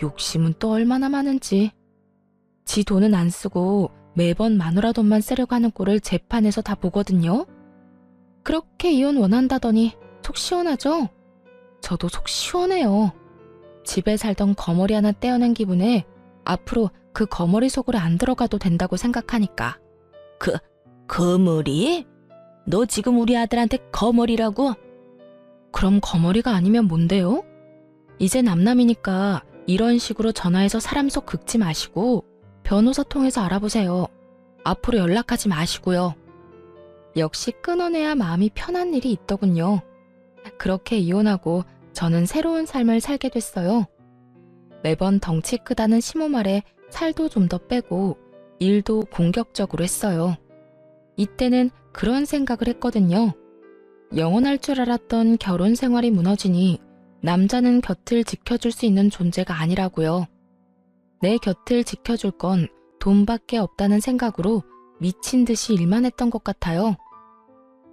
A: 욕심은 또 얼마나 많은지. 지 돈은 안 쓰고 매번 마누라 돈만 쓰려고 하는 꼴을 재판에서 다 보거든요. 그렇게 이혼 원한다더니 속 시원하죠? 저도 속 시원해요. 집에 살던 거머리 하나 떼어낸 기분에 앞으로 그 거머리 속으로 안 들어가도 된다고 생각하니까. 거머리? 너 지금 우리 아들한테 거머리라고? 그럼 거머리가 아니면 뭔데요? 이제 남남이니까 이런 식으로 전화해서 사람 속 긁지 마시고 변호사 통해서 알아보세요. 앞으로 연락하지 마시고요. 역시 끊어내야 마음이 편한 일이 있더군요. 그렇게 이혼하고 저는 새로운 삶을 살게 됐어요. 매번 덩치 크다는 시모 말에 살도 좀 더 빼고 일도 공격적으로 했어요. 이때는 그런 생각을 했거든요. 영원할 줄 알았던 결혼 생활이 무너지니 남자는 곁을 지켜줄 수 있는 존재가 아니라고요. 내 곁을 지켜줄 건 돈밖에 없다는 생각으로 미친 듯이 일만 했던 것 같아요.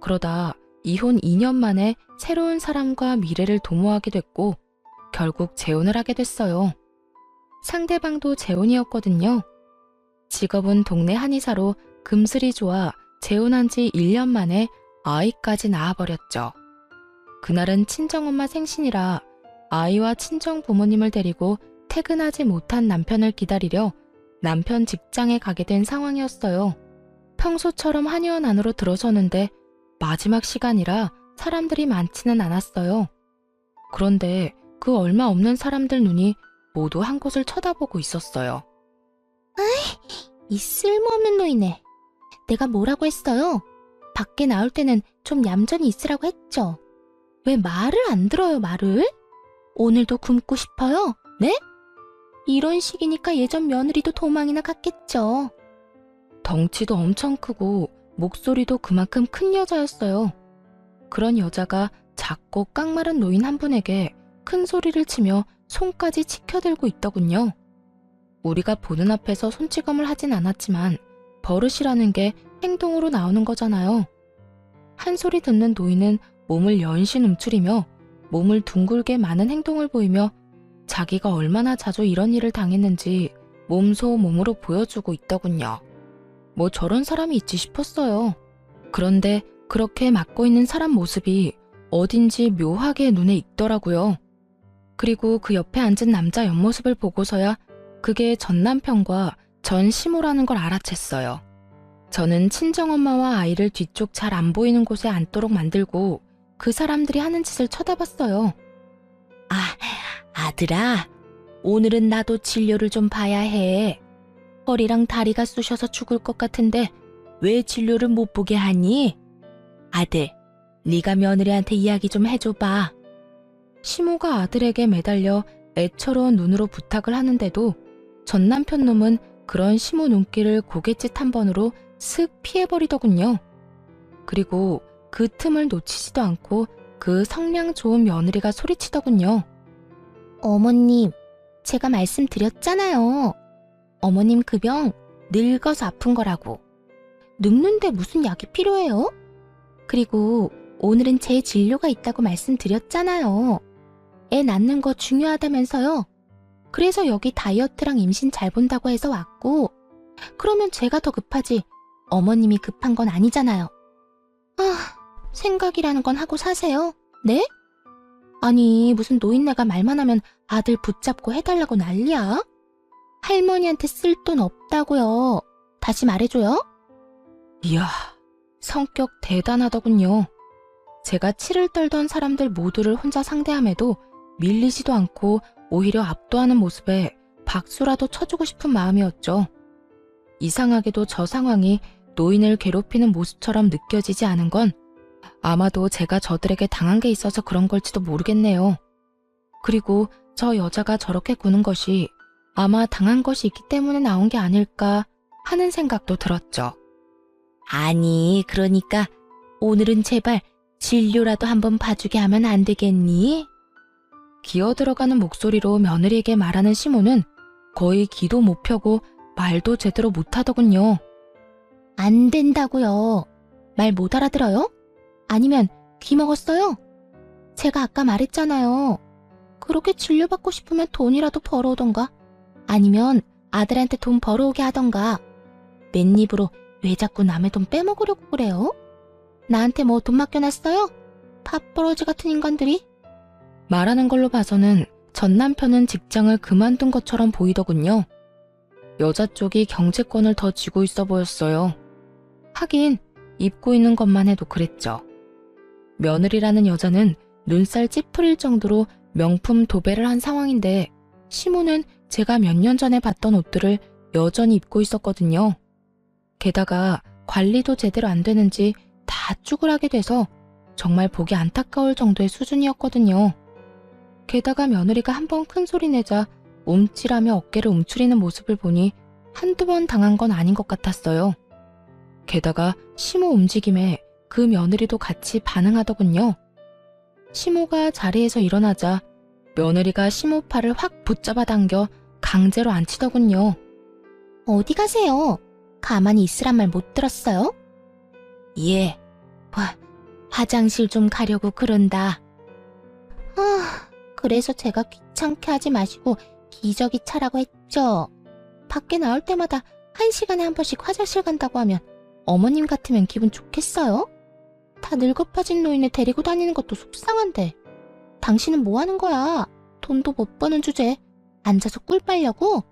A: 그러다 이혼 2년 만에 새로운 사람과 미래를 도모하게 됐고 결국 재혼을 하게 됐어요. 상대방도 재혼이었거든요. 직업은 동네 한의사로 금슬이 좋아 재혼한 지 1년 만에 아이까지 낳아버렸죠. 그날은 친정엄마 생신이라 아이와 친정 부모님을 데리고 퇴근하지 못한 남편을 기다리려 남편 직장에 가게 된 상황이었어요. 평소처럼 한의원 안으로 들어서는데 마지막 시간이라 사람들이 많지는 않았어요. 그런데 그 얼마 없는 사람들 눈이 모두 한 곳을 쳐다보고 있었어요.
B: 이 쓸모없는 노인네. 내가 뭐라고 했어요? 밖에 나올 때는 좀 얌전히 있으라고 했죠. 왜 말을 안 들어요, 말을? 오늘도 굶고 싶어요? 네? 이런 식이니까 예전 며느리도 도망이나 갔겠죠.
A: 덩치도 엄청 크고 목소리도 그만큼 큰 여자였어요. 그런 여자가 작고 깡마른 노인 한 분에게 큰 소리를 치며 손까지 치켜들고 있더군요. 우리가 보는 앞에서 손찌검을 하진 않았지만 버릇이라는 게 행동으로 나오는 거잖아요. 한 소리 듣는 노인은 몸을 연신 움츠리며 몸을 둥글게 많은 행동을 보이며 자기가 얼마나 자주 이런 일을 당했는지 몸소 몸으로 보여주고 있더군요. 뭐 저런 사람이 있지 싶었어요. 그런데 그렇게 맡고 있는 사람 모습이 어딘지 묘하게 눈에 익더라고요. 그리고 그 옆에 앉은 남자 옆모습을 보고서야 그게 전 남편과 전 시모라는 걸 알아챘어요. 저는 친정엄마와 아이를 뒤쪽 잘 안 보이는 곳에 앉도록 만들고 그 사람들이 하는 짓을 쳐다봤어요.
B: 아들아, 오늘은 나도 진료를 좀 봐야 해. 허리랑 다리가 쑤셔서 죽을 것 같은데 왜 진료를 못 보게 하니? 아들, 네가 며느리한테 이야기 좀 해줘봐.
A: 시모가 아들에게 매달려 애처로운 눈으로 부탁을 하는데도 전 남편 놈은 그런 시모 눈길을 고갯짓 한 번으로 슥 피해버리더군요. 그리고 그 틈을 놓치지도 않고 그 성량 좋은 며느리가 소리치더군요.
B: 어머님, 제가 말씀드렸잖아요. 어머님 그 병 늙어서 아픈 거라고. 늙는데 무슨 약이 필요해요? 그리고 오늘은 제 진료가 있다고 말씀드렸잖아요. 애 낳는 거 중요하다면서요. 그래서 여기 다이어트랑 임신 잘 본다고 해서 왔고, 그러면 제가 더 급하지 어머님이 급한 건 아니잖아요. 생각이라는 건 하고 사세요. 네? 아니, 무슨 노인네가 말만 하면 아들 붙잡고 해달라고 난리야? 할머니한테 쓸 돈 없다고요. 다시 말해줘요.
A: 이야, 성격 대단하더군요. 제가 치를 떨던 사람들 모두를 혼자 상대함에도 밀리지도 않고 오히려 압도하는 모습에 박수라도 쳐주고 싶은 마음이었죠. 이상하게도 저 상황이 노인을 괴롭히는 모습처럼 느껴지지 않은 건 아마도 제가 저들에게 당한 게 있어서 그런 걸지도 모르겠네요. 그리고 저 여자가 저렇게 구는 것이 아마 당한 것이 있기 때문에 나온 게 아닐까 하는 생각도 들었죠.
B: 아니, 그러니까 오늘은 제발 진료라도 한번 봐주게 하면 안 되겠니?
A: 기어 들어가는 목소리로 며느리에게 말하는 시모는 거의 기도 못 펴고 말도 제대로 못 하더군요.
B: 안 된다고요. 말 못 알아들어요? 아니면 귀 먹었어요? 제가 아까 말했잖아요. 그렇게 진료받고 싶으면 돈이라도 벌어오던가 아니면 아들한테 돈 벌어오게 하던가. 맨입으로 왜 자꾸 남의 돈 빼먹으려고 그래요? 나한테 뭐 돈 맡겨놨어요? 밥벌어지 같은 인간들이.
A: 말하는 걸로 봐서는 전 남편은 직장을 그만둔 것처럼 보이더군요. 여자 쪽이 경제권을 더 쥐고 있어 보였어요. 하긴 입고 있는 것만 해도 그랬죠. 며느리라는 여자는 눈살 찌푸릴 정도로 명품 도배를 한 상황인데 시모는 제가 몇 년 전에 봤던 옷들을 여전히 입고 있었거든요. 게다가 관리도 제대로 안 되는지 다 쭈그라게 돼서 정말 보기 안타까울 정도의 수준이었거든요. 게다가 며느리가 한 번 큰 소리 내자 움찔하며 어깨를 움츠리는 모습을 보니 한두 번 당한 건 아닌 것 같았어요. 게다가 시모 움직임에 그 며느리도 같이 반응하더군요. 시모가 자리에서 일어나자 며느리가 시모 팔을 확 붙잡아 당겨 강제로 앉히더군요.
B: 어디 가세요? 가만히 있으란 말 못 들었어요? 예, 화장실 좀 가려고 그런다. 그래서 제가 귀찮게 하지 마시고 기저귀 차라고 했죠. 밖에 나올 때마다 1시간에 한 번씩 화장실 간다고 하면 어머님 같으면 기분 좋겠어요? 다 늙어빠진 노인을 데리고 다니는 것도 속상한데. 당신은 뭐 하는 거야? 돈도 못 버는 주제에 앉아서 꿀 빨려고?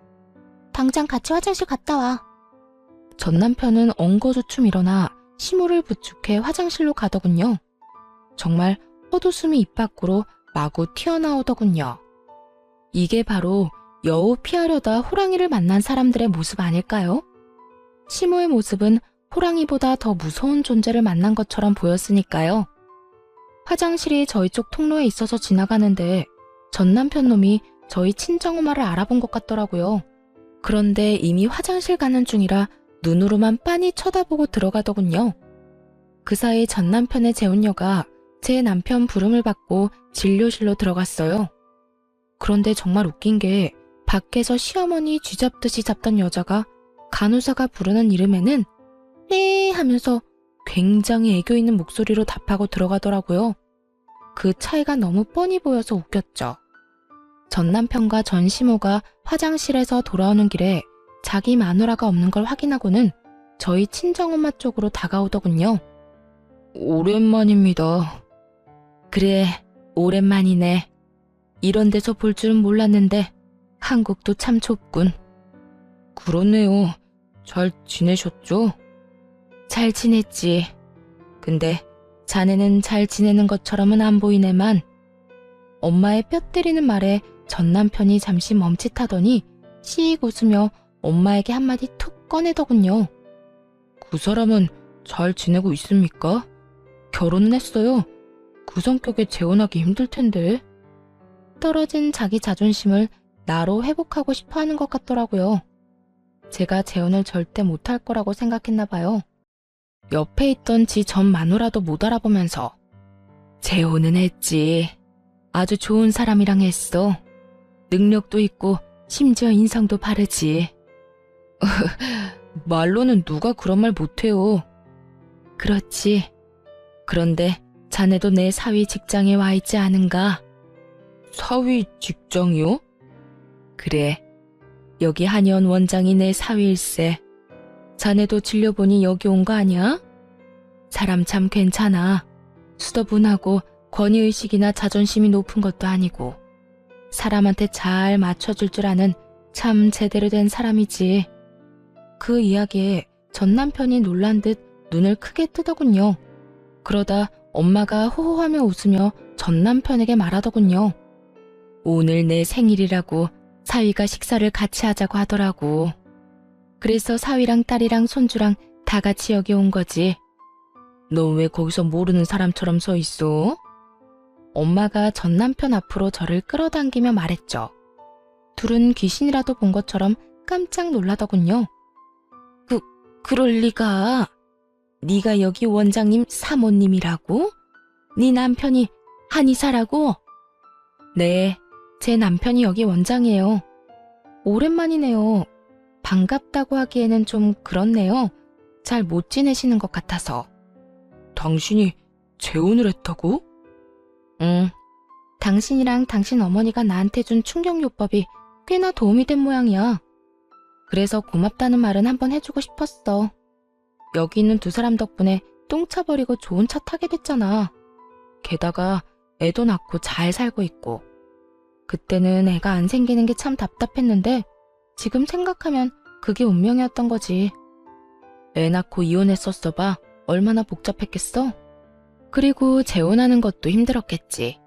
B: 당장 같이 화장실 갔다 와.
A: 전 남편은 엉거주춤 일어나 시모를 부축해 화장실로 가더군요. 정말 헛웃음이 입 밖으로 마구 튀어나오더군요. 이게 바로 여우 피하려다 호랑이를 만난 사람들의 모습 아닐까요? 시모의 모습은 호랑이보다 더 무서운 존재를 만난 것처럼 보였으니까요. 화장실이 저희 쪽 통로에 있어서 지나가는데 전 남편 놈이 저희 친정엄마를 알아본 것 같더라고요. 그런데 이미 화장실 가는 중이라 눈으로만 빤히 쳐다보고 들어가더군요. 그 사이 전 남편의 재혼녀가 제 남편 부름을 받고 진료실로 들어갔어요. 그런데 정말 웃긴 게 밖에서 시어머니 쥐잡듯이 잡던 여자가 간호사가 부르는 이름에는 네 하면서 굉장히 애교 있는 목소리로 답하고 들어가더라고요. 그 차이가 너무 뻔히 보여서 웃겼죠. 전 남편과 전 시모가 화장실에서 돌아오는 길에 자기 마누라가 없는 걸 확인하고는 저희 친정엄마 쪽으로 다가오더군요. 오랜만입니다. 그래, 오랜만이네. 이런 데서 볼 줄은 몰랐는데 한국도 참 좁군. 그렇네요. 잘 지내셨죠? 잘 지냈지. 근데 자네는 잘 지내는 것처럼은 안 보이네만. 엄마의 뼈 때리는 말에 전 남편이 잠시 멈칫하더니 씩 웃으며 엄마에게 한마디 툭 꺼내더군요. 그 사람은 잘 지내고 있습니까? 결혼은 했어요. 그 성격에 재혼하기 힘들 텐데. 떨어진 자기 자존심을 나로 회복하고 싶어 하는 것 같더라고요. 제가 재혼을 절대 못할 거라고 생각했나 봐요. 옆에 있던 지 전 마누라도 못 알아보면서 재혼은 했지. 아주 좋은 사람이랑 했어. 능력도 있고 심지어 인성도 바르지. 말로는 누가 그런 말 못해요. 그렇지. 그런데 자네도 내 사위 직장에 와 있지 않은가? 사위 직장이요? 그래. 여기 한의원 원장이 내 사위일세. 자네도 진료 보니 여기 온 거 아니야? 사람 참 괜찮아. 수더분하고 권위의식이나 자존심이 높은 것도 아니고 사람한테 잘 맞춰줄 줄 아는 참 제대로 된 사람이지. 그 이야기에 전 남편이 놀란 듯 눈을 크게 뜨더군요. 그러다 엄마가 호호하며 웃으며 전 남편에게 말하더군요. 오늘 내 생일이라고 사위가 식사를 같이 하자고 하더라고. 그래서 사위랑 딸이랑 손주랑 다 같이 여기 온 거지. 너 왜 거기서 모르는 사람처럼 서 있어? 엄마가 전 남편 앞으로 저를 끌어당기며 말했죠. 둘은 귀신이라도 본 것처럼 깜짝 놀라더군요. 그럴 리가.
B: 네가 여기 원장님 사모님이라고? 네 남편이 한의사라고? 네, 제 남편이 여기 원장이에요. 오랜만이네요. 반갑다고 하기에는 좀 그렇네요. 잘 못 지내시는 것 같아서. 당신이 재혼을 했다고? 응. 당신이랑 당신 어머니가 나한테 준 충격요법이 꽤나 도움이 된 모양이야. 그래서 고맙다는 말은 한번 해주고 싶었어. 여기 있는 두 사람 덕분에 똥 차버리고 좋은 차 타게 됐잖아. 게다가 애도 낳고 잘 살고 있고. 그때는 애가 안 생기는 게 참 답답했는데 지금 생각하면 그게 운명이었던 거지. 애 낳고 이혼했었어 봐. 얼마나 복잡했겠어? 그리고 재혼하는 것도 힘들었겠지.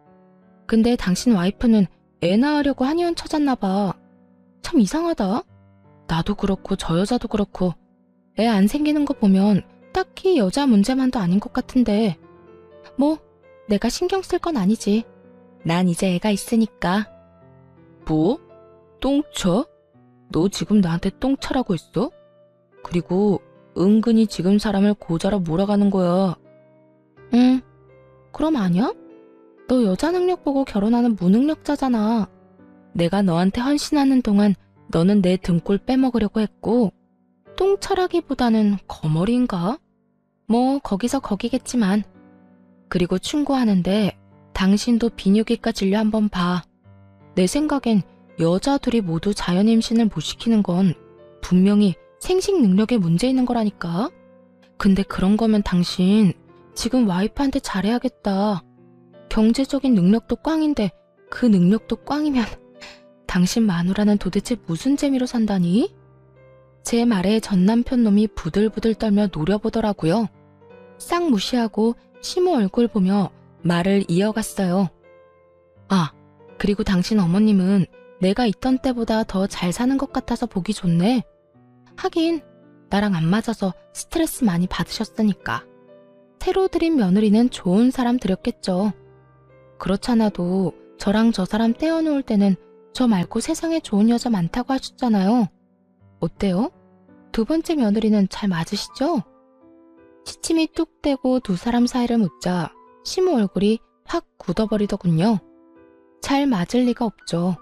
B: 근데 당신 와이프는 애 낳으려고 한의원 찾았나 봐. 참 이상하다. 나도 그렇고 저 여자도 그렇고 애 안 생기는 거 보면 딱히 여자 문제만도 아닌 것 같은데. 뭐 내가 신경 쓸 건 아니지. 난 이제 애가 있으니까. 뭐? 똥차? 너 지금 나한테 똥차라고 했어? 그리고 은근히 지금 사람을 고자로 몰아가는 거야. 응, 그럼 아니야? 너 여자 능력 보고 결혼하는 무능력자잖아. 내가 너한테 헌신하는 동안 너는 내 등골 빼먹으려고 했고, 똥차라기보다는 거머리인가? 뭐 거기서 거기겠지만. 그리고 충고하는데 당신도 비뇨기과 진료 한번 봐. 내 생각엔 여자 둘이 모두 자연 임신을 못 시키는 건 분명히 생식 능력에 문제 있는 거라니까. 근데 그런 거면 당신 지금 와이프한테 잘해야겠다. 경제적인 능력도 꽝인데 그 능력도 꽝이면 당신 마누라는 도대체 무슨 재미로 산다니? 제 말에 전 남편 놈이 부들부들 떨며 노려보더라고요. 싹 무시하고 시모 얼굴 보며 말을 이어갔어요. 아, 그리고 당신 어머님은 내가 있던 때보다 더 잘 사는 것 같아서 보기 좋네. 하긴 나랑 안 맞아서 스트레스 많이 받으셨으니까. 새로 들인 며느리는 좋은 사람 들였겠죠. 그렇잖아도 저랑 저 사람 떼어놓을 때는 저 말고 세상에 좋은 여자 많다고 하셨잖아요. 어때요? 두 번째 며느리는 잘 맞으시죠? 시침이 뚝 떼고 두 사람 사이를 묻자 시모 얼굴이 확 굳어버리더군요. 잘 맞을 리가 없죠.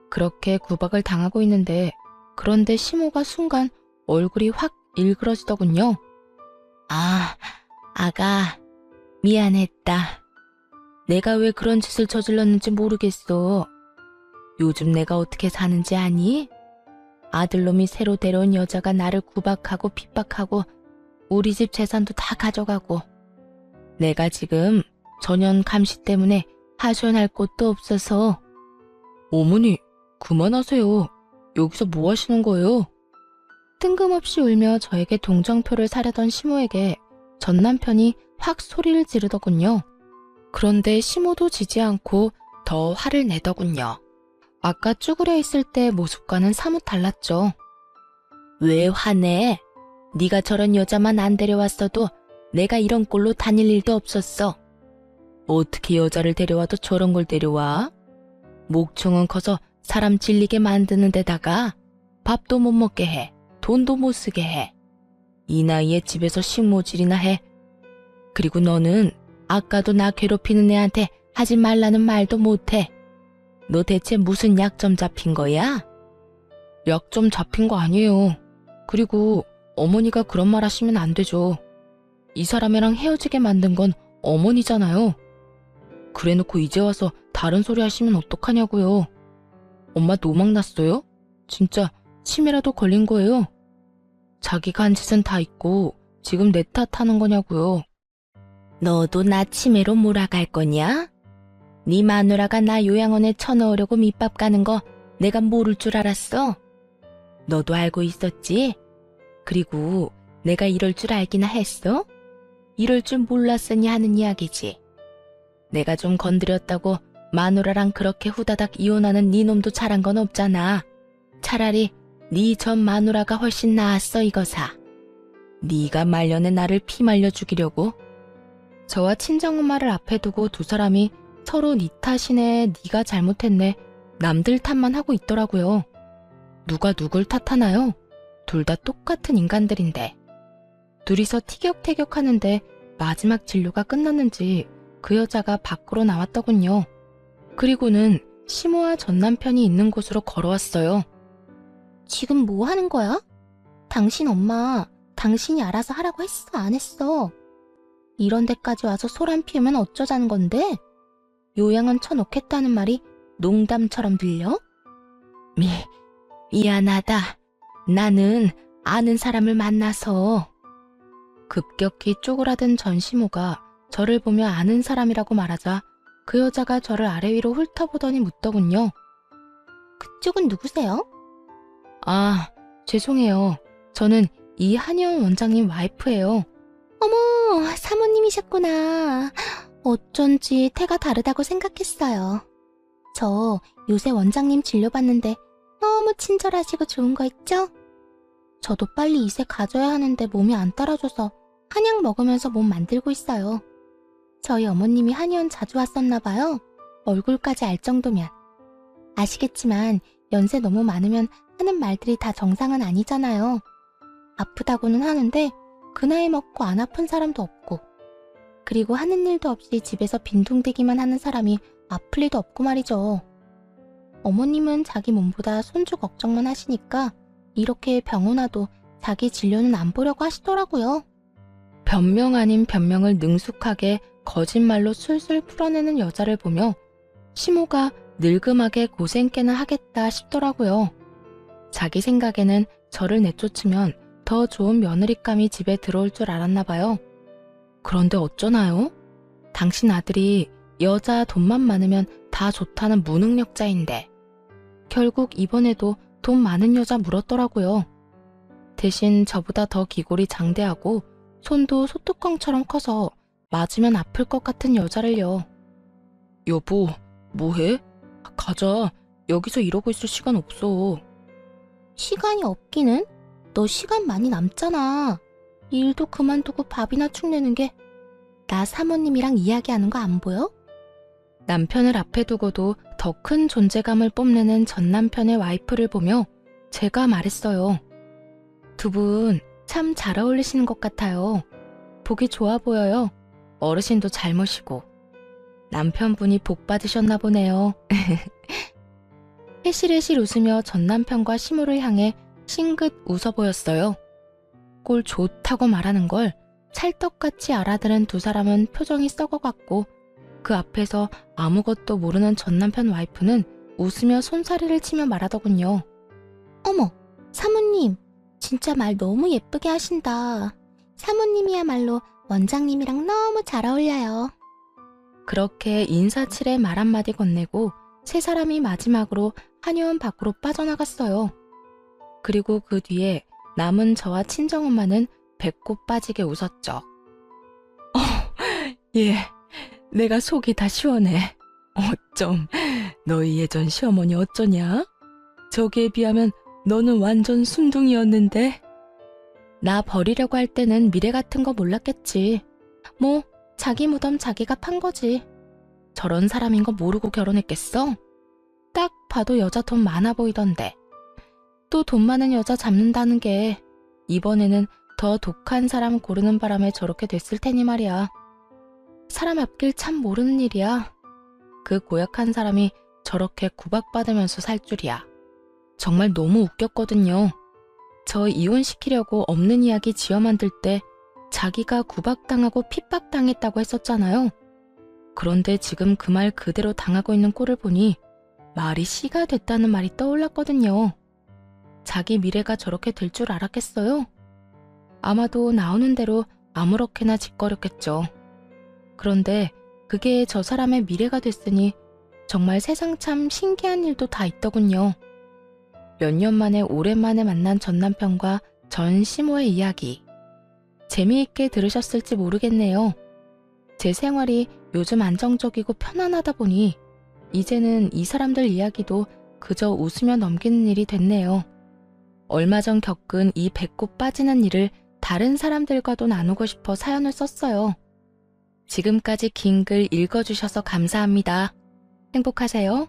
B: 그렇게 구박을 당하고 있는데 그런데 시모가 순간 얼굴이 확 일그러지더군요. 아, 아가, 미안했다. 내가 왜 그런 짓을 저질렀는지 모르겠어. 요즘 내가 어떻게 사는지 아니? 아들놈이 새로 데려온 여자가 나를 구박하고 핍박하고 우리 집 재산도 다 가져가고 내가 지금 전현 감시 때문에 하소연할 곳도 없어서. 어머니, 그만하세요. 여기서 뭐 하시는 거예요? 뜬금없이 울며 저에게 동정표를 사려던 시모에게 전 남편이 확 소리를 지르더군요. 그런데 시모도 지지 않고 더 화를 내더군요. 아까 쭈그려 있을 때 모습과는 사뭇 달랐죠. 왜 화내? 네가 저런 여자만 안 데려왔어도 내가 이런 꼴로 다닐 일도 없었어. 어떻게 여자를 데려와도 저런 걸 데려와? 목청은 커서 사람 질리게 만드는 데다가 밥도 못 먹게 해. 돈도 못 쓰게 해. 이 나이에 집에서 식모질이나 해. 그리고 너는 아까도 나 괴롭히는 애한테 하지 말라는 말도 못해. 너 대체 무슨 약점 잡힌 거야? 약점 잡힌 거 아니에요. 그리고 어머니가 그런 말 하시면 안 되죠. 이 사람이랑 헤어지게 만든 건 어머니잖아요. 그래놓고 이제 와서 다른 소리 하시면 어떡하냐고요. 엄마 노망 났어요? 진짜 치매라도 걸린 거예요? 자기가 한 짓은 다 있고 지금 내 탓하는 거냐고요. 너도 나 치매로 몰아갈 거냐? 네 마누라가 나 요양원에 쳐넣으려고 밑밥 가는 거 내가 모를 줄 알았어? 너도 알고 있었지? 그리고 내가 이럴 줄 알기나 했어? 이럴 줄 몰랐으니 하는 이야기지. 내가 좀 건드렸다고 마누라랑 그렇게 후다닥 이혼하는 네 놈도 잘한 건 없잖아. 차라리 네 전 마누라가 훨씬 나았어 이거사. 네가 말년에 나를 피말려 죽이려고. 저와 친정엄마를 앞에 두고 두 사람이 서로 네 탓이네, 네가 잘못했네, 남들 탓만 하고 있더라고요. 누가 누굴 탓하나요? 둘 다 똑같은 인간들인데.
A: 둘이서 티격태격 하는데 마지막 진료가 끝났는지 그 여자가 밖으로 나왔더군요. 그리고는 시모와 전 남편이 있는 곳으로 걸어왔어요.
B: 지금 뭐 하는 거야? 당신 엄마, 당신이 알아서 하라고 했어, 안 했어? 이런 데까지 와서 소란 피우면 어쩌자는 건데? 요양원 쳐놓겠다는 말이 농담처럼 들려? 미안하다. 나는 아는 사람을 만나서. 급격히 쪼그라든 전 시모가 저를 보며 아는 사람이라고 말하자 그 여자가 저를 아래 위로 훑어보더니 묻더군요. 그쪽은 누구세요? 아, 죄송해요. 저는 이 한의원 원장님 와이프예요. 어머, 사모님이셨구나. 어쩐지 태가 다르다고 생각했어요. 저 요새 원장님 진료받는데 너무 친절하시고 좋은 거 있죠? 저도 빨리 이세 가져야 하는데 몸이 안 따라줘서 한약 먹으면서 몸 만들고 있어요. 저희 어머님이 한의원 자주 왔었나 봐요. 얼굴까지 알 정도면. 아시겠지만 연세 너무 많으면 하는 말들이 다 정상은 아니잖아요. 아프다고는 하는데 그 나이 먹고 안 아픈 사람도 없고, 그리고 하는 일도 없이 집에서 빈둥대기만 하는 사람이 아플 리도 없고 말이죠. 어머님은 자기 몸보다 손주 걱정만 하시니까 이렇게 병원 와도 자기 진료는 안 보려고 하시더라고요. 변명 아닌 변명을 능숙하게 거짓말로 술술 풀어내는 여자를 보며 시모가 늙음하게 고생 깨나 하겠다 싶더라고요. 자기 생각에는 저를 내쫓으면 더 좋은 며느리감이 집에 들어올 줄 알았나 봐요. 그런데 어쩌나요? 당신 아들이 여자 돈만 많으면 다 좋다는 무능력자인데 결국 이번에도 돈 많은 여자 물었더라고요. 대신 저보다 더 기골이 장대하고 손도 소뚜껑처럼 커서 맞으면 아플 것 같은 여자를요. 여보, 뭐해? 가자. 여기서 이러고 있을 시간 없어. 시간이 없기는? 너 시간 많이 남잖아. 일도 그만두고 밥이나 축내는 게 나 사모님이랑 이야기하는 거 안 보여? 남편을 앞에 두고도 더 큰 존재감을 뽐내는 전 남편의 와이프를 보며 제가 말했어요. 두 분 참 잘 어울리시는 것 같아요. 보기 좋아 보여요. 어르신도 잘 모시고. 남편분이 복 받으셨나 보네요. 해실해실 웃으며 전 남편과 시모를 향해 싱긋 웃어 보였어요. 꼴 좋다고 말하는 걸 찰떡같이 알아들은 두 사람은 표정이 썩어갔고 그 앞에서 아무것도 모르는 전 남편 와이프는 웃으며 손사래를 치며 말하더군요. 어머, 사모님, 진짜 말 너무 예쁘게 하신다. 사모님이야말로 원장님이랑 너무 잘 어울려요. 그렇게 인사치레 말 한마디 건네고 세 사람이 마지막으로 한의원 밖으로 빠져나갔어요. 그리고 그 뒤에 남은 저와 친정엄마는 배꼽 빠지게 웃었죠. 예, 내가 속이 다 시원해. 어쩜 너희 예전 시어머니 어쩌냐? 저기에 비하면 너는 완전 순둥이였는데. 나 버리려고 할 때는 미래 같은 거 몰랐겠지. 뭐 자기 무덤 자기가 판 거지. 저런 사람인 거 모르고 결혼했겠어? 딱 봐도 여자 돈 많아 보이던데. 또 돈 많은 여자 잡는다는 게 이번에는 더 독한 사람 고르는 바람에 저렇게 됐을 테니 말이야. 사람 앞길 참 모르는 일이야. 그 고약한 사람이 저렇게 구박받으면서 살 줄이야. 정말 너무 웃겼거든요. 저 이혼시키려고 없는 이야기 지어 만들 때 자기가 구박당하고 핍박당했다고 했었잖아요. 그런데 지금 그 말 그대로 당하고 있는 꼴을 보니 말이 씨가 됐다는 말이 떠올랐거든요. 자기 미래가 저렇게 될 줄 알았겠어요? 아마도 나오는 대로 아무렇게나 짓거렸겠죠. 그런데 그게 저 사람의 미래가 됐으니 정말 세상 참 신기한 일도 다 있더군요. 몇 년 만에 오랜만에 만난 전 남편과 전 시모의 이야기. 재미있게 들으셨을지 모르겠네요. 제 생활이 요즘 안정적이고 편안하다 보니 이제는 이 사람들 이야기도 그저 웃으며 넘기는 일이 됐네요. 얼마 전 겪은 이 배꼽 빠지는 일을 다른 사람들과도 나누고 싶어 사연을 썼어요. 지금까지 긴 글 읽어주셔서 감사합니다. 행복하세요.